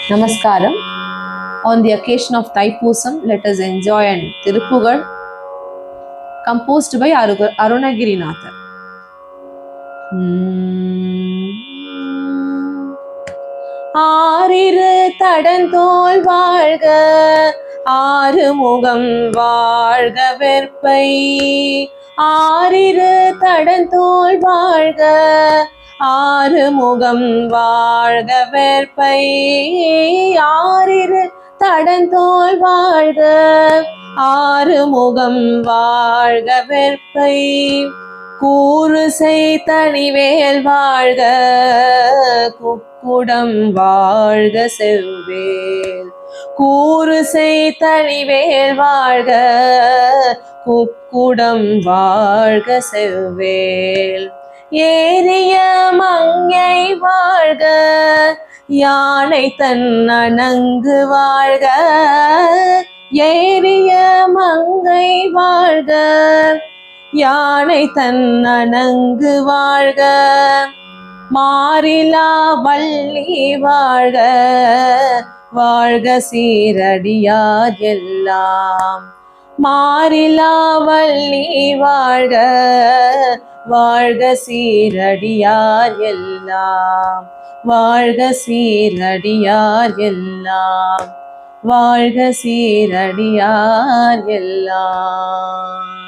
Namaskaram. On the occasion of Thaipusam, let us enjoy an Tirupugal composed by Arunagirinathar. ஆறிரு தடந்தோள் வாழ்க, ஆறுமுகம் வாழ்க வெற்பை. ஆறிரு தடந்தோள் வாழ்க, ஆறுமுகம் வாழ்க வெற்பை. ஆறிரு தடந்தோள் வாழ்க, ஆறுமுகம் வாழ்க வெற்பை. கூறுசை தனிவேல் வாழ்க, குக்குடம் வாழ்க செவ்வேல். கூறுசை தனிவேல் வாழ்க, குக்குடம் வாழ்க செவ்வேல். ஏறிய மங்கை வாழ்க, யானை தன் அணங்கு வாழ்க. ஏறிய மங்கை வாழ்க, யானை தன் அணங்கு வாழ்க. மாறிலா வள்ளி வாழ்க, வாழ்க சீரடியார் எல்லாம். மாறிலா வள்ளி வாழ்க, வாழ்க சீரடியார் எல்லாம். வாழ்க சீரடியார் எல்லாம். வாழ்க சீரடியார் எல்லாம்.